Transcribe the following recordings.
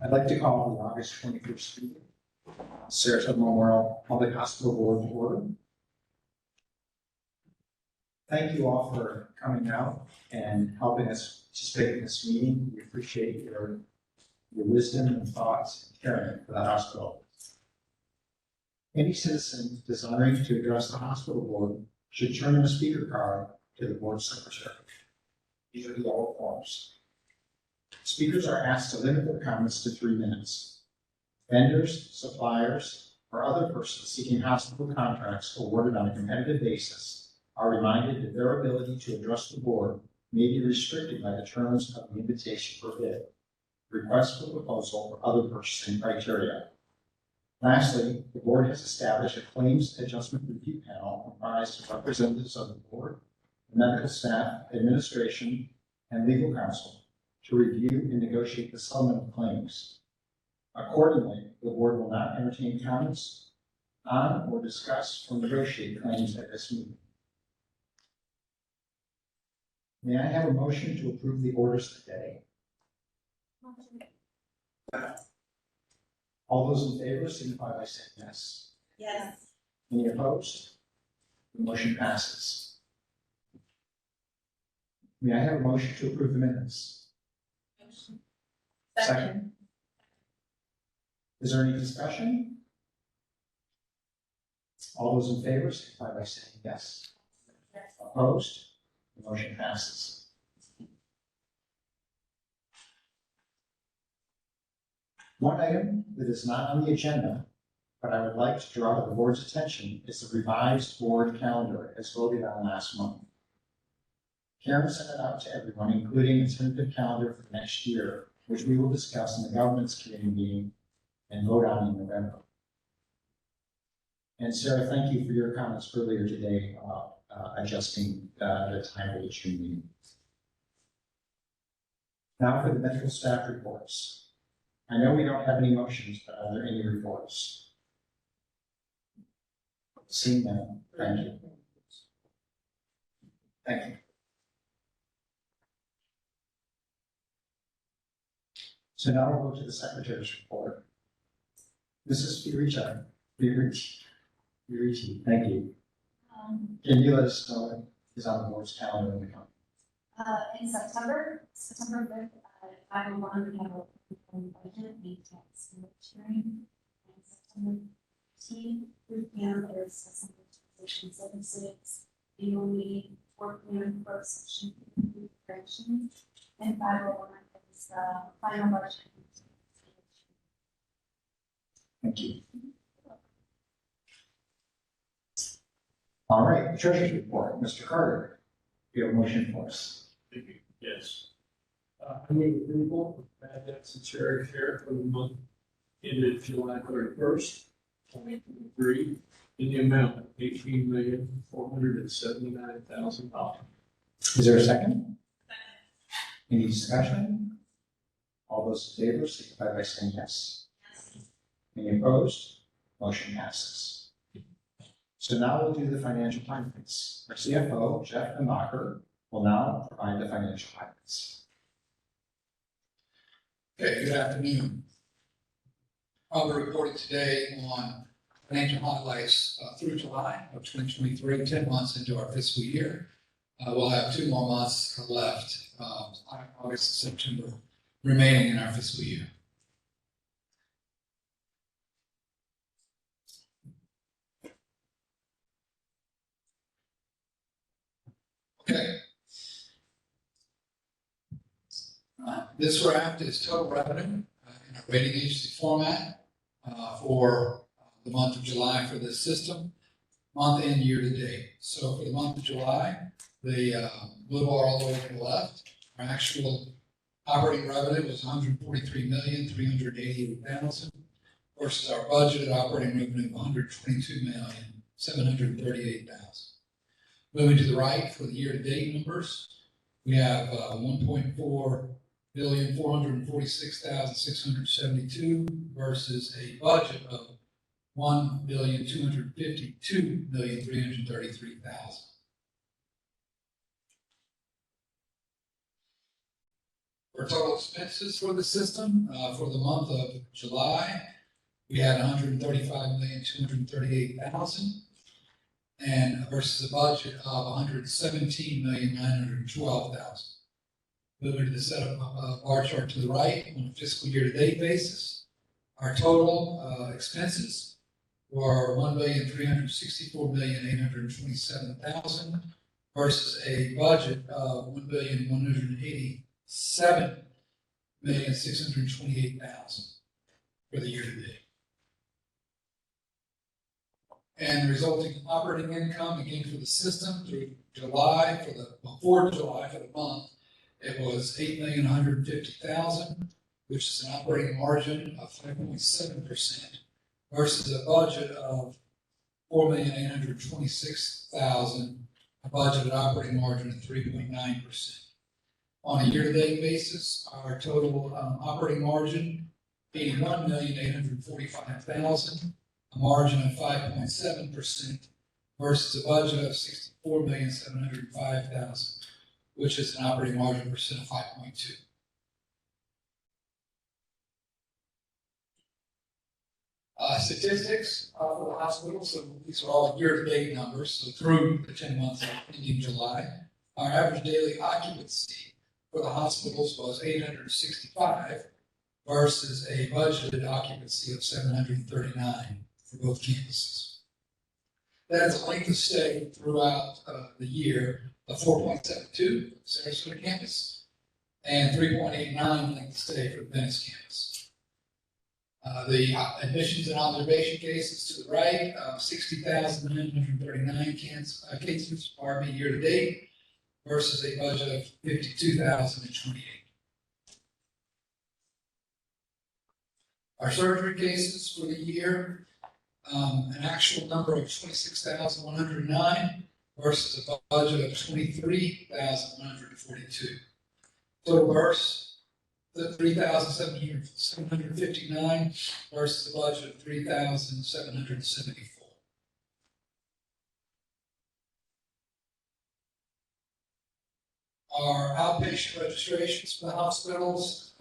I'd like to call the August 21st meeting, Sarasota Memorial Public Hospital Board to order. Thank you all for coming out and helping us participate in this meeting. We appreciate your wisdom and thoughts and caring for the hospital. Any citizen desiring to address the hospital board should turn in a speaker card to the board secretary. These are the yellow forms. Speakers are asked to limit their comments to 3 minutes. Vendors, suppliers, or other persons seeking hospital contracts awarded on a competitive basis are reminded that their ability to address the board may be restricted by the terms of the invitation for bid, request for proposal, or other purchasing criteria. Lastly, the board has established a claims adjustment review panel comprised of representatives of the board, the medical staff, administration, and legal counsel to review and negotiate the settlement of claims. Accordingly, the board will not entertain comments on or discuss or negotiate claims at this meeting. May I have a motion to approve the orders today? All those in favor signify by saying yes. Yes. Any opposed? The motion passes. May I have a motion to approve the minutes? Motion. Second. Is there any discussion? All those in favor signify by saying yes. Yes. Opposed? The motion passes. One item that is not on the agenda, but I would like to draw to the board's attention is the revised board calendar as voted on last month. Karen sent it out to everyone, including a tentative calendar for next year, which we will discuss in the governance committee meeting and vote on in November. And Sarah, thank you for your comments earlier today about adjusting the time of each meeting. Now for the medical staff reports. I know we don't have any motions, but are there any reports? Seeing none, thank you. Thank you. So now we'll go to the secretary's report. Mrs. Fiorici, thank you. Can you let us know what is on the board's calendar in the company? In September 5th, at 5:01, we have a budget maintenance hearing. And September 15th, 3 p.m. is Assembly Position 76, annual meeting, 4 p.m. for section corrections, and 5:01 is the final budget. Thank you. All right, the treasurer's report, Mr. Carter, you have a motion for us. Thank you. Yes. I move approval of bad debts and charity care for the month ended July 31st, 2023, in the amount of $18,479,000. Is there a second? Any discussion? All those in favor signify by saying yes. Any opposed? Motion passes. So now we'll do the financial highlights. Our CFO, Jeff Demacher, will now provide the financial highlights. Okay, good afternoon. I'll be reporting today on financial highlights through July of 2023, 10 months into our fiscal year. We'll have 2 more months left, August and September, remaining in our fiscal year. Okay. This graph is total revenue in our rating agency format for the month of July for this system, month and year to date. So for the month of July, the blue bar all the way to the left, our actual operating revenue was $143,388,000 versus our budgeted operating revenue of $122,738,000. Moving to the right for the year to date numbers, we have $1.446,672 versus a budget of $1,252,333,000. For total expenses for the system, for the month of July, we had $135,238,000, and versus a budget of $117,912,000. Moving to the set of bar chart to the right, on a fiscal year-to-date basis, our total expenses were $1,364,827,000 versus a budget of $1,187,628,000 for the year-to-date. And the resulting operating income, again, for the system through July, before July for the month, it was $8,150,000, which is an operating margin of 5.7% versus a budget of $4,826,000, a budgeted operating margin of 3.9%. On a year-to-date basis, our total operating margin, $81,845,000, a margin of 5.7% versus a budget of $64,705,000, which is an operating margin percent of 5.2. Statistics for the hospital, so these are all year-to-date numbers, so through the 10 months ending July. Our average daily occupancy for the hospitals was 865 versus a budgeted occupancy of 739 for both campuses. That is a length of stay throughout the year of 4.72 Sarasota campus and 3.89 length of stay for the Venice campus. The admissions and observation cases to the right, 60,939 cases year to date versus a budget of 52,028. Our surgery cases for the year, an actual number of 26,109 versus a budget of 23,142. Total births, 3,759 versus a budget of 3,774. Our outpatient registrations for the hospitals,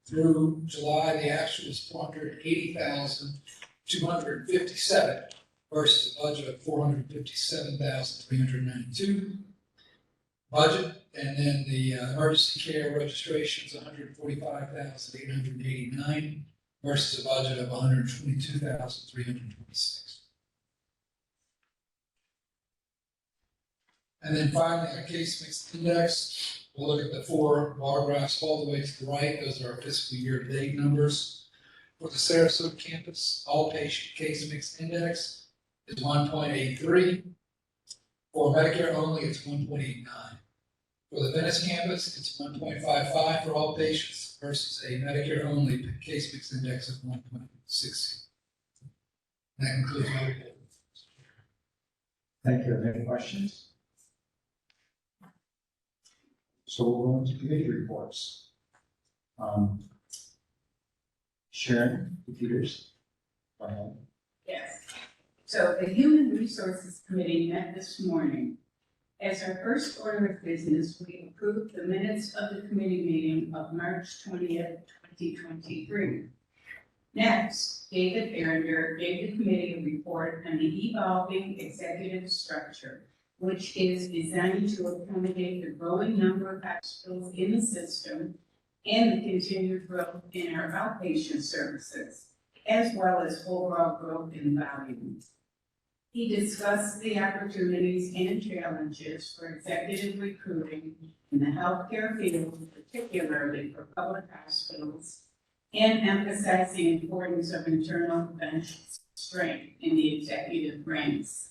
through July, the actual is 480,257 versus a budget of 457,392. Budget, and then the emergency care registrations, 145,889 versus a budget of 122,326. And then finally, our case mix index. We'll look at the four bar graphs all the way to the right. Those are our fiscal year-to-date numbers. For the Sarasota campus, all patient case mix index is 1.83. For Medicare only, it's 1.89. For the Venice campus, it's 1.55 for all patients versus a Medicare only case mix index of 1.60. That concludes my report. Thank you. Any questions? So we'll go into committee reports. Sharon, computers. Go ahead. Yes. So the Human Resources Committee met this morning. As our first order of business, we approved the minutes of the committee meeting of March 20th, 2023. Next, David Berenger gave the committee a report on the evolving executive structure, which is designed to accommodate the growing number of hospitals in the system and the continued growth in our outpatient services, as well as overall growth in volume. He discussed the opportunities and challenges for executive recruiting in the healthcare field, particularly for public hospitals, and emphasized the importance of internal bench strength in the executive ranks.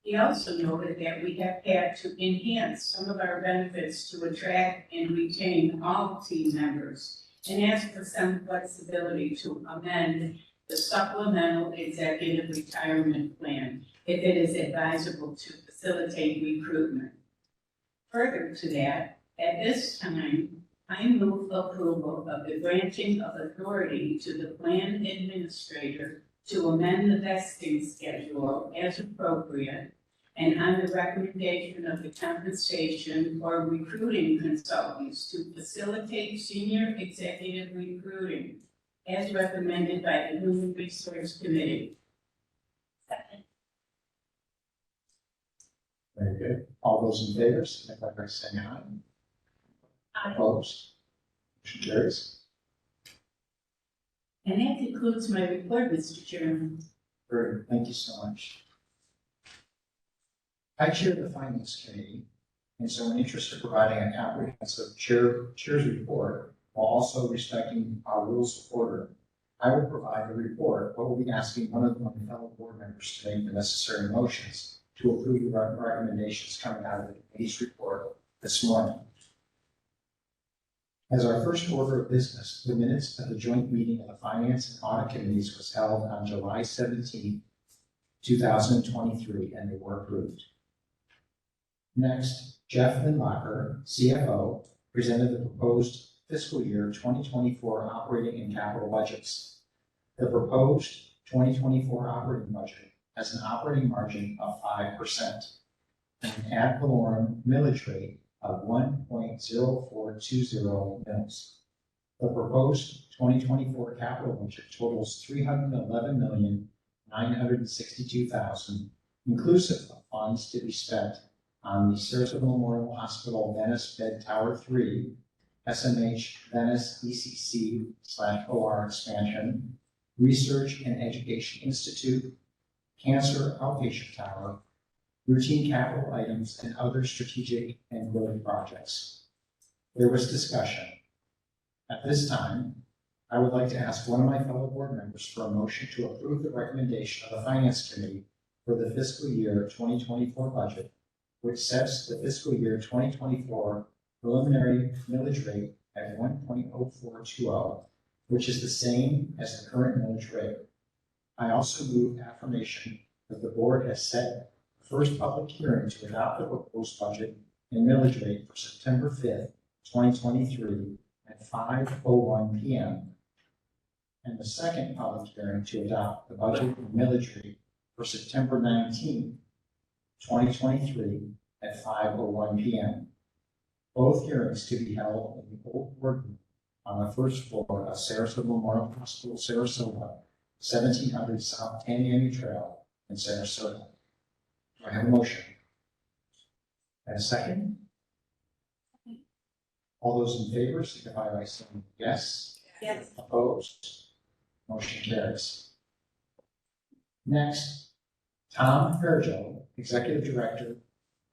He also noted that we have had to enhance some of our benefits to attract and retain all team members, and asked for some flexibility to amend the supplemental executive retirement plan if it is advisable to facilitate recruitment. Further to that, at this time, I move approval of the granting of authority to the plan administrator to amend the vesting schedule as appropriate and on the recommendation of the compensation or recruiting consultants to facilitate senior executive recruiting as recommended by the Human Resource Committee. Second. Very good. All those in favor, signify by saying aye. Aye. Opposed? Motion carries. And that concludes my report, Mr. Chairman. Very good. Thank you so much. I chair the Finance Committee, and so in interest of providing a comprehensive chair's report while also respecting our rules of order, I will provide the report, but will be asking one of my fellow board members to make the necessary motions to approve the recommendations coming out of the committee's report this morning. As our first order of business, the minutes of the joint meeting of the Finance and Audit Committees was held on July 17, 2023, and they were approved. Next, Jeff Lindbacher, CFO, presented the proposed fiscal year 2024 operating and capital budgets. The proposed 2024 operating budget has an operating margin of 5% and an ad valorem millage rate of 1.0420 mils. The proposed 2024 capital budget totals $311,962,000, inclusive of funds to be spent on the Sarasota Memorial Hospital Venice Bed Tower 3, SMH-Venice ECC/OR expansion, Research and Education Institute, Cancer Outpatient Tower, routine capital items, and other strategic and growth projects. There was discussion. At this time, I would like to ask one of my fellow board members for a motion to approve the recommendation of the Finance Committee for the fiscal year 2024 budget, which sets the fiscal year 2024 preliminary millage rate at 1.0420, which is the same as the current millage rate. I also move affirmation that the board has set the first public hearing to adopt the proposed budget and millage rate for September 5th, 2023 at 5:01 p.m. and the second public hearing to adopt the budget and millage rate for September 19th, 2023 at 5:01 p.m. Both hearings to be held in the old boardroom on the first floor of Sarasota Memorial Hospital, Sarasota, 1700 South Taniani Trail in Sarasota. Do I have a motion? And a second? All those in favor signify by saying yes. Yes. Opposed? Motion carries. Next, Tom Herjo, Executive Director,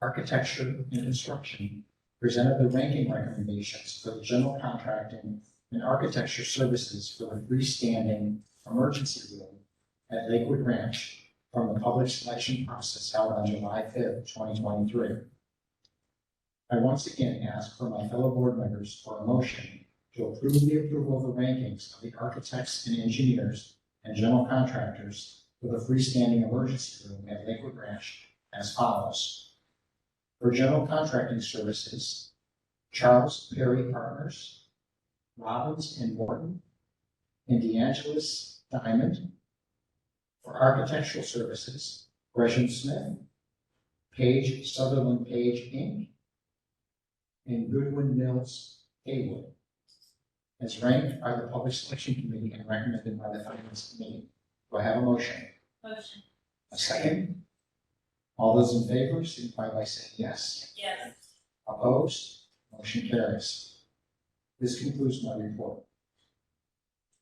Architecture and Construction, presented the ranking recommendations for the general contracting and architecture services for the freestanding emergency room at Lakewood Ranch from the public selection process held on July 5th, 2023. I once again ask for my fellow board members for a motion to approve the approval of the rankings of the architects and engineers and general contractors for the freestanding emergency room at Lakewood Ranch as follows. For general contracting services, Charles Perry Partners, Robbins and Morton, and DeAngelis Diamond. For architectural services, Gresham Smith, Page Sutherland Page Inc., and Goodwin Mills Haywood, as ranked by the Public Selection Committee and recommended by the Finance Committee. Do I have a motion? Motion. A second? All those in favor signify by saying yes. Yes. Opposed? Motion carries. This concludes my report.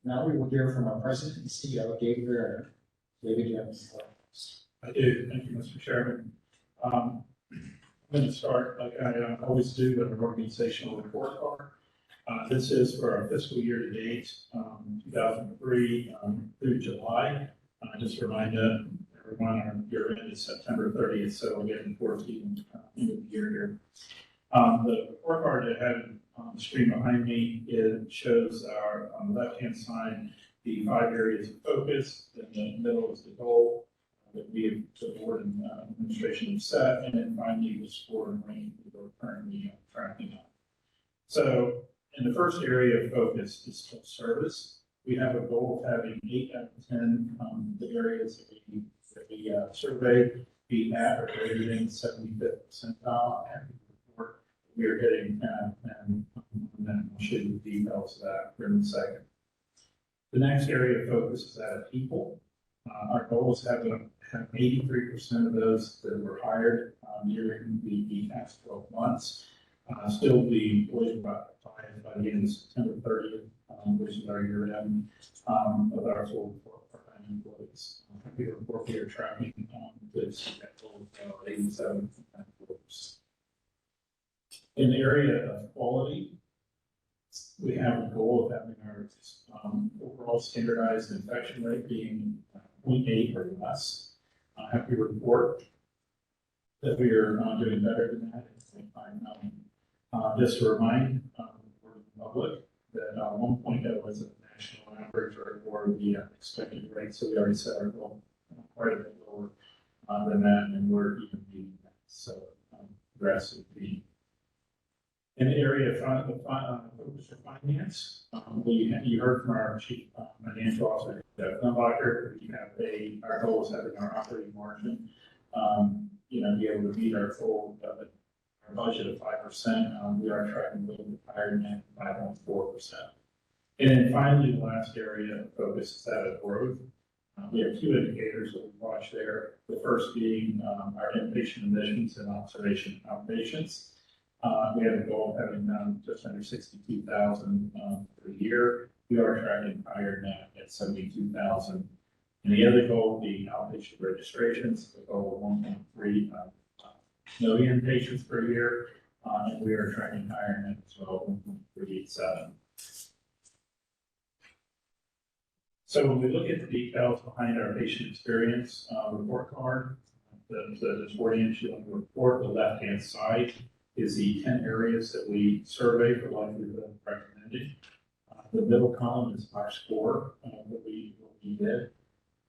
Now we will hear from our President and CEO, David Vernon. David, you have the floor. I do. Thank you, Mr. Chairman. I'm going to start like I always do with an organizational report card. This is for our fiscal year to date, 2003 through July. Just to remind everyone, our year end is September 30th, so we're getting towards the end of the year here. The report card that I have on the screen behind me, it shows our, on the left-hand side, the 5 areas of focus. In the middle is the goal that we, the board and administration have set, and then finally the score and ranking that we're currently tracking on. So in the first area of focus is full service. We have a goal of having 8 out of 10 the areas that we surveyed be at or greater than 75th percentile. And we are hitting that, and then I'll show you the details of that here in a second. The next area of focus is that of people. Our goal is to have 83% of those that were hired during the past 12 months still be employed by the end of September 30th, which is our year end of our full part-time employees. We report we are tracking this at goal of 87 employees. In the area of quality, we have a goal of having our overall standardized infection rate being 0.8 or less. I have to report that we are doing better than that. Just to remind the public that 1.0 is a national average or the expected rate, so we already set our goal quite a bit lower than that, and we're even beating that. So aggressive being. In the area of focus for finance, you heard from our chief financial officer, Jeff Dunbacher. Our goal is having our operating margin, be able to meet our full our budget of 5%. We are tracking a little bit higher than that, 5.4%. And then finally, the last area of focus is that of growth. We have two indicators that we watch there. The first being our inpatient admissions and observation outpatients. We have a goal of having just under 62,000 per year. We are tracking higher than that at 72,000. And the other goal, the outpatient registrations, the goal of 1.3 million patients per year, and we are tracking higher than that as well, 1.387. So when we look at the details behind our patient experience report card, the 40-inch on the report, the left-hand side is the 10 areas that we survey for likelihood of recommending. The middle column is our score, what we did.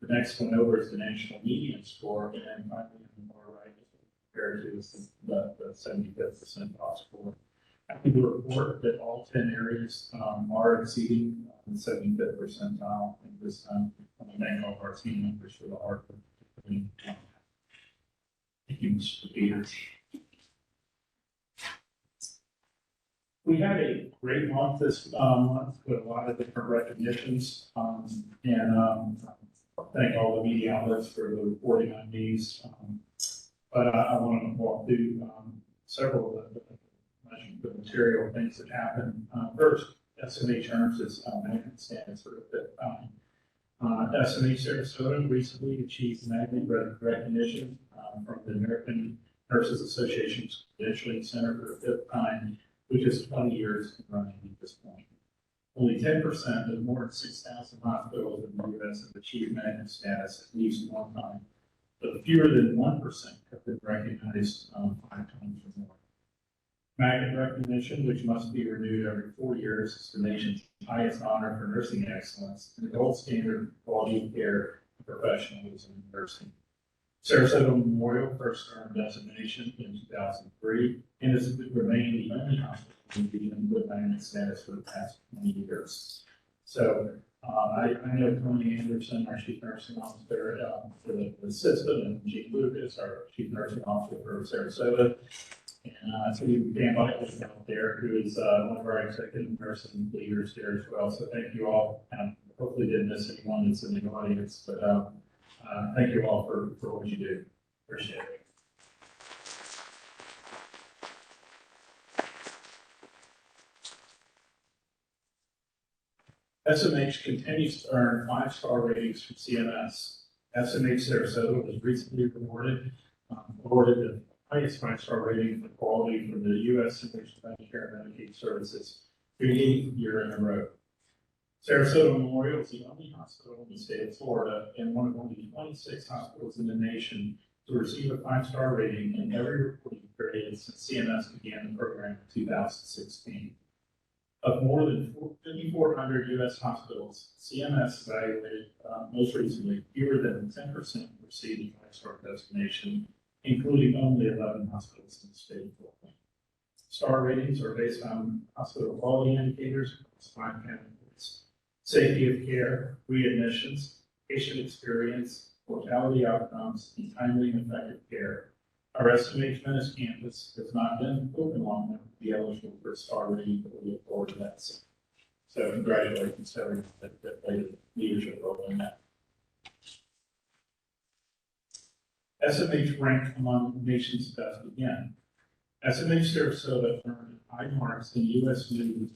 The next one over is the national median score, and then finally on the far right is compared to the 75th percentile score. I can report that all 10 areas are exceeding the 75th percentile. And this time, I want to thank all of our team members for the hard work. Thank you, Mr. Peters. We had a great month this month with a lot of different recognitions, and thank all the media outlets for the reporting on these. But I want to walk through several of the material things that happened. First, SMH earns its magnet status for the fifth time. SMH Sarasota recently achieved magnet recognition from the American Nurses Association's Credentialing Center for the fifth time, which is 20 years running at this point. Only 10% of more than 6,000 hospitals in the U.S. have achieved magnet status at least one time, but fewer than 1% have been recognized 5 times or more. Magnet recognition, which must be renewed every 4 years, is the nation's highest honor for nursing excellence and the gold standard for quality of care and professionalism in nursing. Sarasota Memorial first earned designation in 2003 and has remained the only hospital in the region with magnet status for the past 20 years. So I know Tony Anderson, our chief nursing officer for the system, and Chief Lucas, our chief nursing officer for Sarasota. And so we Dan Buckley out there, who is one of our executive nursing leaders here as well. So thank you all. Hopefully didn't miss anyone that's in the audience, but thank you all for what you do. Appreciate it. SMH continues to earn 5-star ratings from CMS. SMH Sarasota was recently awarded the highest 5-star rating for quality from the U.S. Centers for Medicare and Medicaid Services for the 8th year in a row. Sarasota Memorial is the only hospital in the state of Florida and one of only 26 hospitals in the nation to receive a 5-star rating in every reporting period since CMS began the program in 2016. Of more than 5,400 U.S. hospitals, CMS evaluated most recently fewer than 10% received a 5-star designation, including only 11 hospitals in the state of Florida. Star ratings are based on hospital quality indicators across 5 categories: safety of care, readmissions, patient experience, mortality outcomes, and timely and effective care. Our SMH-Venice campus has not been open long enough to be eligible for a star rating, but we look forward to that soon. So congratulations to everyone that played a leadership role in that. SMH ranked among the nation's best again. SMH Sarasota earned high marks in U.S. News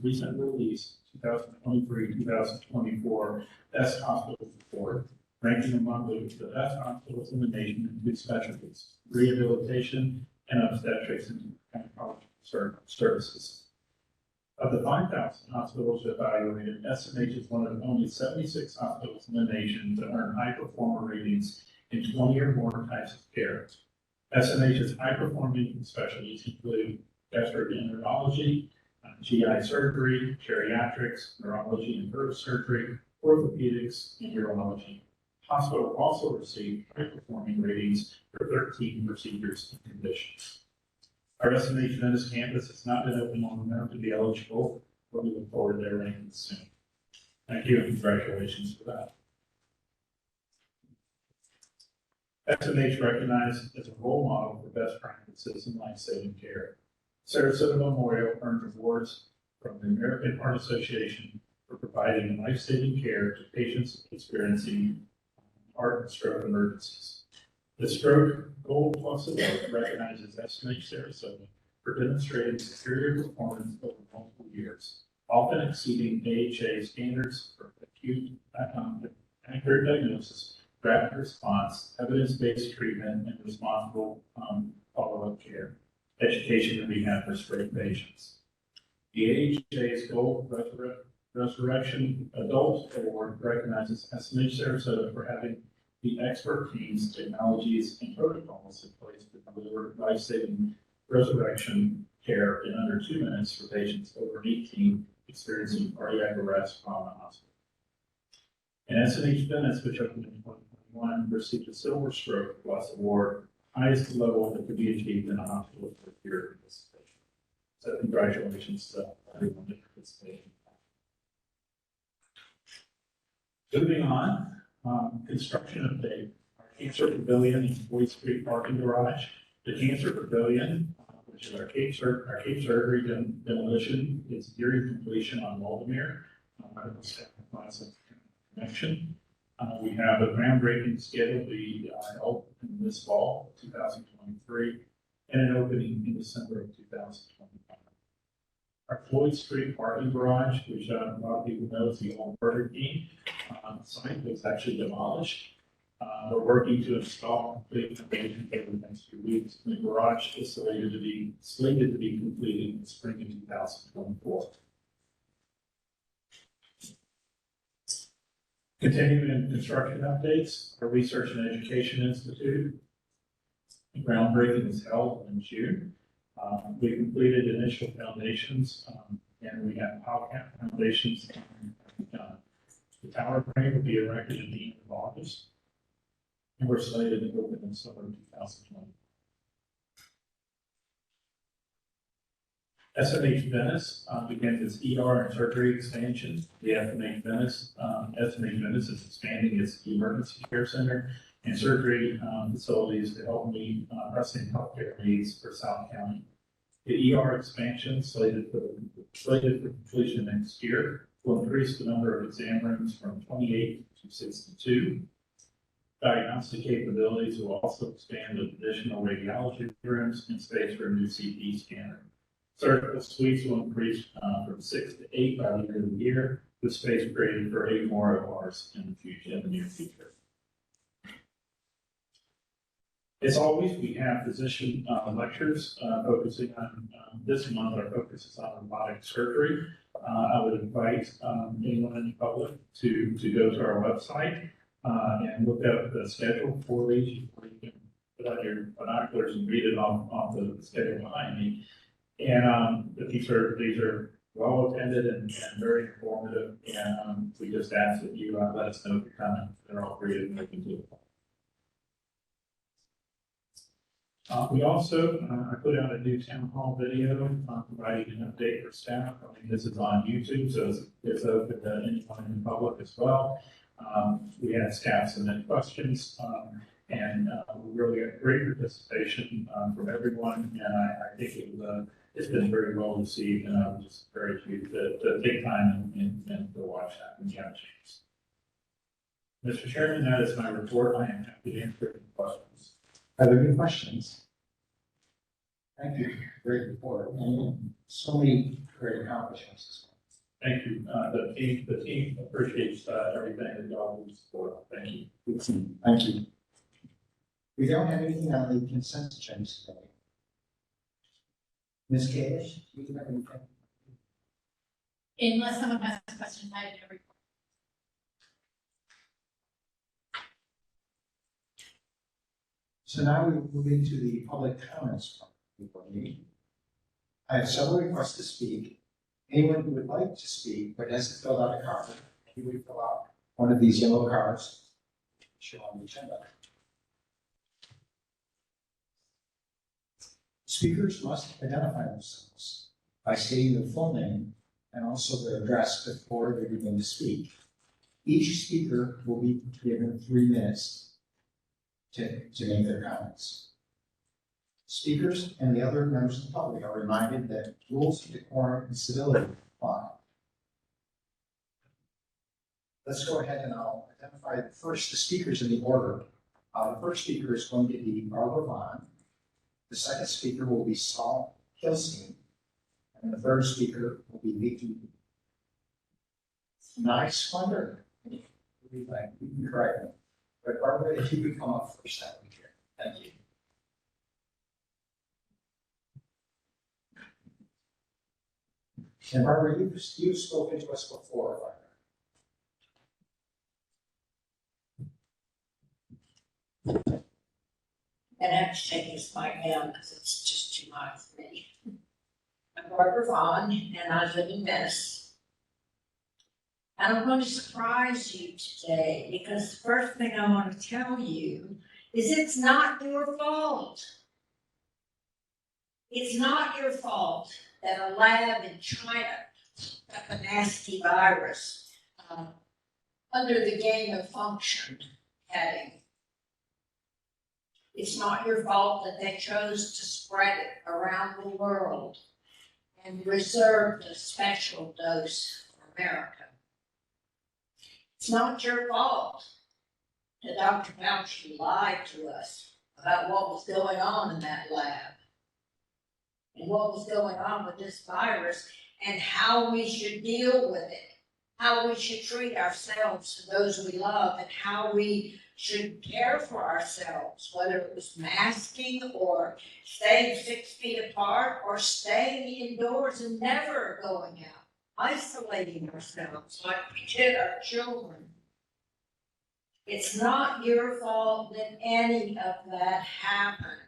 recent release 2023-2024 Best Hospitals Report, ranking among the best hospitals in the nation in 2 specialties, rehabilitation and obstetrics and gynecology services. Of the 5,000 hospitals evaluated, SMH is one of only 76 hospitals in the nation to earn high performer ratings in 20 or more types of care. SMH's high-performing specialties include gastroenterology, GI surgery, geriatrics, neurology and neurosurgery, orthopedics, and urology. The hospital also received high-performing ratings for 13 procedures and conditions. Our SMH-Venice campus has not been open long enough to be eligible, but we look forward to their rankings soon. Thank you and congratulations for that. SMH recognized as a role model for best practices in life-saving care. Sarasota Memorial earned awards from the American Heart Association for providing life-saving care to patients experiencing heart and stroke emergencies. The Stroke Gold Plus Award recognizes SMH Sarasota for demonstrating superior performance over multiple years, often exceeding AHA standards for acute, accurate diagnosis, rapid response, evidence-based treatment, and responsible follow-up care, education and rehab for stroke patients. The AHA's Gold Resurrection Adult Award recognizes SMH Sarasota for having the expertise, technologies, and protocols in place to deliver life-saving resurrection care in under 2 minutes for patients over 18 experiencing cardiac arrest while in the hospital. And SMH-Venice, which opened in 2021, received a Silver Stroke Plus Award, highest level that could be achieved in a hospital for peer participation. So congratulations to everyone that participated. Moving on, construction update. Our Cancer Pavilion and Boyd Street Parking Garage. The Cancer Pavilion, which is our Cape Surgery demolition, is nearing completion on Waldemere. Connection. We have a groundbreaking scheduled to be held in this fall, 2023, and an opening in December of 2025. Our Floyd Street parking garage, which a lot of people know is the old Burger King site, was actually demolished. We're working to install complete foundation over the next few weeks. The garage is slated to be completed in the spring of 2024. Continuing in construction updates, our Research and Education Institute. The groundbreaking was held in June. We completed initial foundations, and we have power cap foundations. The tower frame will be erected at the end of August, and we're slated to open in summer of 2020. SMH-Venice begins its ER and surgery expansion. The SMH-Venice is expanding its emergency care center and surgery facilities to help meet pressing healthcare needs for South County. The ER expansion, slated for completion next year, will increase the number of exam rooms from 28 to 62. Diagnostic capabilities will also expand with additional radiology rooms and space for a new CT scanner. Surgical suites will increase from 6 to 8 by the end of the year, with space created for 8 more ORs in the near future. As always, we have physician lectures focusing on this month. Our focus is on robotic surgery. I would invite anyone in the public to go to our website and look up the schedule for these. You can put on your binoculars and read it off the schedule behind me. And these are well attended and very informative. And we just ask that you let us know if you're coming. They're all free to make into it. We also, I put out a new town hall video providing an update for staff. I mean, this is on YouTube, so it's open to anyone in the public as well. We had staff submit questions, and we really got great participation from everyone, and I think it's been very well received, and I would just encourage you to take time and to watch that when you have a chance. Mr. Chairman, that is my report. I am happy to answer any questions. Are there any questions? Thank you. Great report. And so many great accomplishments. Thank you. The team appreciates everything that y'all do support. Thank you. Thank you. We don't have anything on the consent agenda today. Ms. Kalish, do you have anything? Unless someone has a question, I have a report. So now we move into the public comments part of the meeting. I have several requests to speak. Anyone who would like to speak but hasn't filled out a card, you would fill out one of these yellow cards shown on the agenda. Speakers must identify themselves by stating their full name and also their address before they begin to speak. Each speaker will be given 3 minutes to make their comments. Speakers and the other members of the public are reminded that rules of decorum and civility apply. Let's go ahead and I'll identify first the speakers in the order. The first speaker is going to be Barbara Vaughn. The second speaker will be Saul Kilstein. And the third speaker will be Vicky. Nice wonder. You can correct me. But Barbara, if you could come up first, that would be good. Thank you. And Barbara, you've spoken to us before, if I remember. And I have to take this mic down because it's just too high for me. I'm Barbara Vaughn, and I live in Venice. And I'm going to surprise you today because the first thing I want to tell you is it's not your fault. It's not your fault that a lab in China got a nasty virus under the gain of function heading. It's not your fault that they chose to spread it around the world and reserved a special dose for America. It's not your fault that Dr. Fauci lied to us about what was going on in that lab and what was going on with this virus and how we should deal with it, how we should treat ourselves and those we love, and how we should care for ourselves, whether it was masking or staying 6 feet apart or staying indoors and never going out, isolating ourselves like we did our children. It's not your fault that any of that happened,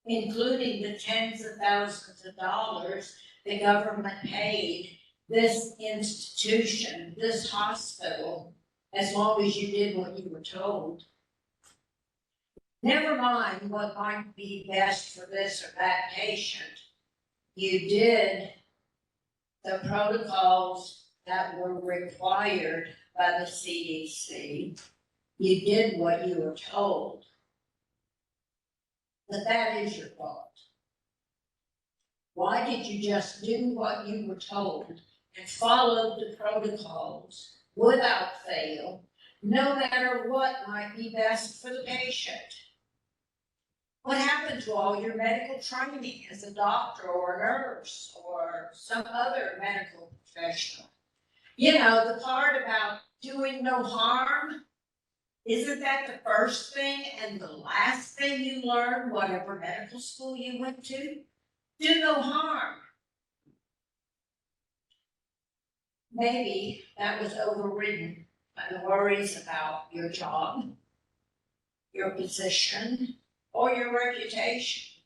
including the tens of thousands of dollars the government paid this institution, this hospital, as long as you did what you were told. Never mind what might be best for this or that patient. You did the protocols that were required by the CDC. You did what you were told. But that is your fault. Why did you just do what you were told and follow the protocols without fail, no matter what might be best for the patient? What happened to all your medical training as a doctor or a nurse or some other medical professional? You know, the part about doing no harm, isn't that the first thing and the last thing you learn, whatever medical school you went to? Do no harm. Maybe that was overridden by the worries about your job, your position, or your reputation.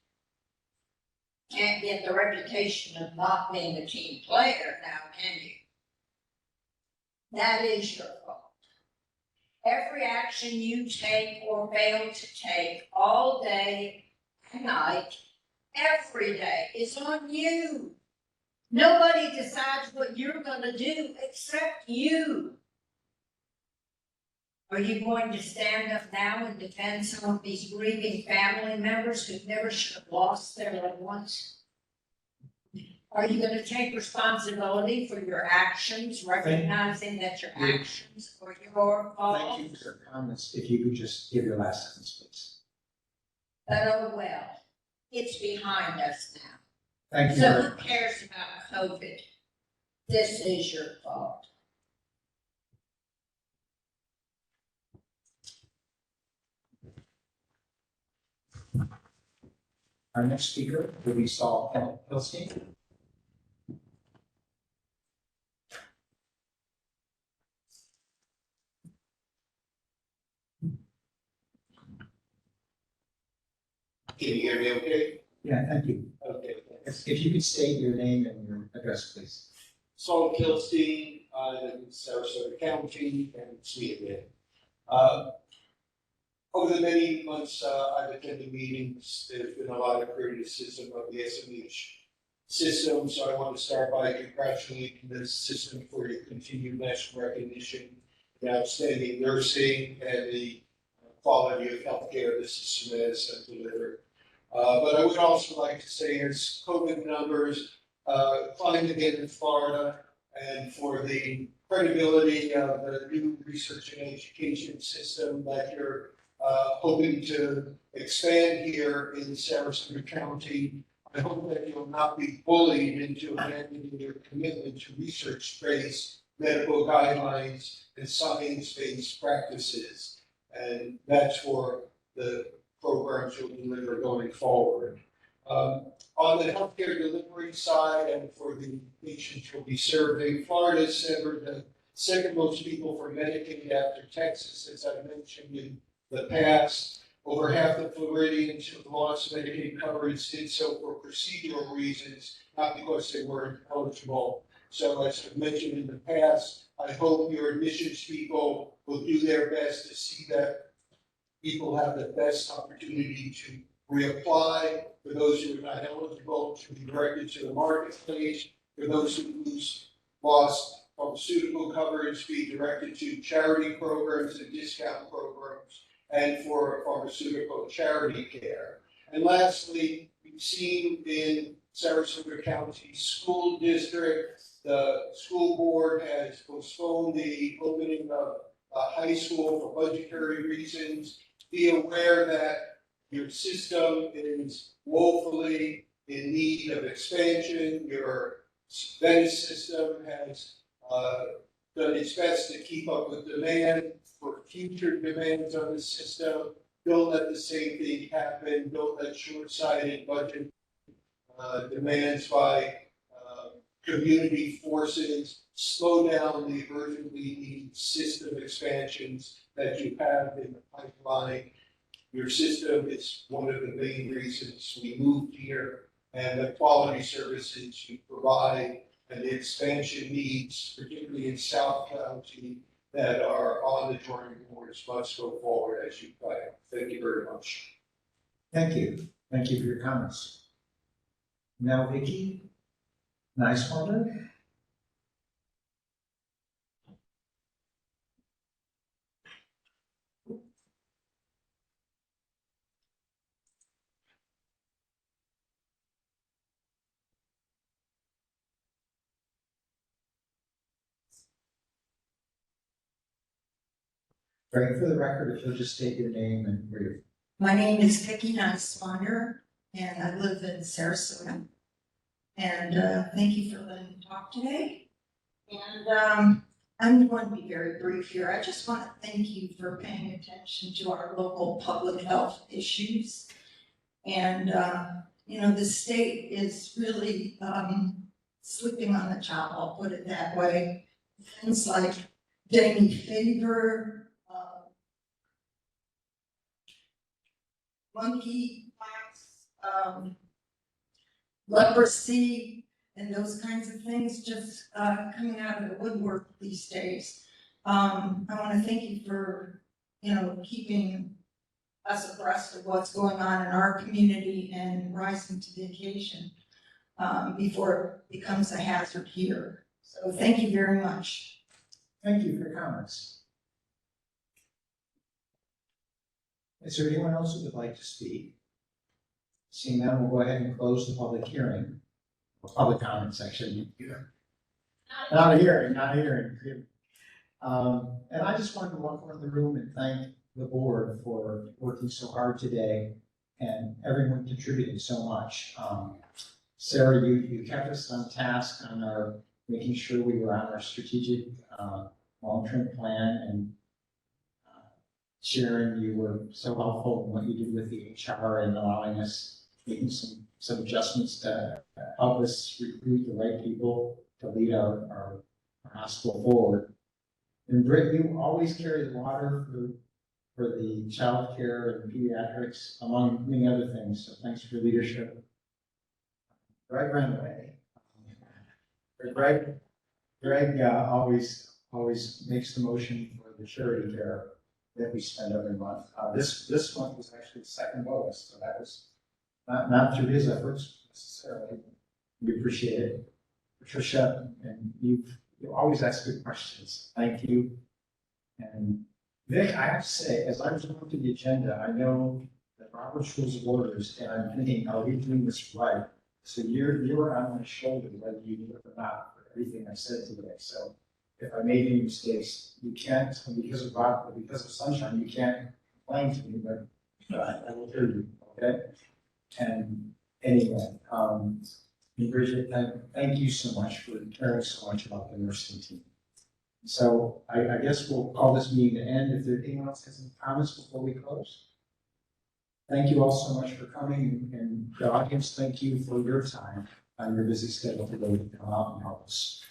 Can't get the reputation of not being a team player now, can you? That is your fault. Every action you take or fail to take all day and night, every day, is on you. Nobody decides what you're going to do except you. Are you going to stand up now and defend some of these grieving family members who never should have lost their loved ones? Are you gonna take responsibility for your actions, recognizing that your actions were your fault? Thank you for your comments. If you could just give your last sentence, please. But oh well, it's behind us now. Thank you So very who much. cares about COVID? This is your fault. Our next speaker will be Saul Hilstein. Can you hear me okay? Yeah, thank you. Okay. If you could state your name and your address, please. Saul Kilstein, I live in Sarasota County and Sweden. Over the many months I've attended meetings, there's been a lot of criticism of the SMH system, so I want to start by congratulating the system for your continued national recognition, the outstanding nursing, and the quality of healthcare the system has delivered. But I would also like to say, as COVID numbers climb again in Florida, and for the credibility of the new research and education system that you're hoping to expand here in Sarasota County, I hope that you'll not be bullied into abandoning your commitment to research-based medical guidelines and science-based practices. And that's for the programs you'll deliver going forward. On the healthcare delivery side and for the patients you'll be serving, Florida is the second most people for Medicaid after Texas, as I mentioned in the past. Over half the Floridians who lost Medicaid coverage did so for procedural reasons, not because they weren't eligible. So as I've mentioned in the past, I hope your admissions people will do their best to see that people have the best opportunity to reapply. For those who are not eligible, to be directed to the marketplace. For those who lost pharmaceutical coverage, be directed to charity programs and discount programs, and for pharmaceutical charity care. And lastly, we've seen in Sarasota County School District, the school board has postponed the opening of a high school for budgetary reasons. Be aware that your system is woefully in need of expansion. Your Venice system has done its best to keep up with demand. For future demands on the system, don't let the same thing happen. Don't let short-sighted budget demands by community forces slow down the urgently needed system expansions that you have in the pipeline. Your system is one of the main reasons we moved here, and the quality services you provide and the expansion needs, particularly in South County, that are on the drawing boards must go forward as you plan. Thank you very much. Thank you. Thank you for your comments. Now, Vicky, nice one. Right, for the record, if you'll just state your name and where you're. My name is Vicki Niswander, and I live in Sarasota. And thank you for letting me talk today. And I'm going to be very brief here. I just want to thank you for paying attention to our local public health issues. And, you know, the state is really sleeping on the job, I'll put it that way. Things like dengue fever, monkeypox, leprosy, and those kinds of things just coming out of the woodwork these days. I want to thank you for, you know, keeping us abreast of what's going on in our community and rising to the occasion before it becomes a hazard here. So thank you very much. Thank you for your comments. Is there anyone else who would like to speak? Seeing none, we'll go ahead and close the public hearing, or public comment section. Not a hearing, not a hearing. And I just wanted to walk around the room and thank the board for working so hard today and everyone contributing so much. Sarah, you kept us on task on our, making sure we were on our strategic, long-term plan, and Sharon, you were so helpful in what you did with the HR and allowing us, making some adjustments to help us recruit the right people to lead our hospital forward. And Britt, you always carry the water for the child care and pediatrics, among many other things, so thanks for your leadership. Greg ran away. Greg always makes the motion for the charity care that we spend every month. This month was actually the second lowest, so that was not through his efforts necessarily. We appreciate it. Patricia, and you always ask good questions. Thank you. And Vic, I have to say, as I was looking through the agenda, I know that Robert's Rules of Orders, and I'm thinking, are we doing this right? So you're on my shoulder, whether you do it or not, for everything I said today. So if I made any mistakes, you can't, because of Robert, because of sunshine, you can't complain to me, but I will hear you, okay? And anyway, Bridget, thank you so much for caring so much about the nursing team. So I guess we'll call this meeting to end. If anyone else has any comments before we close. Thank you all so much for coming, and the audience, thank you for your time on your busy schedule today to come out and help us.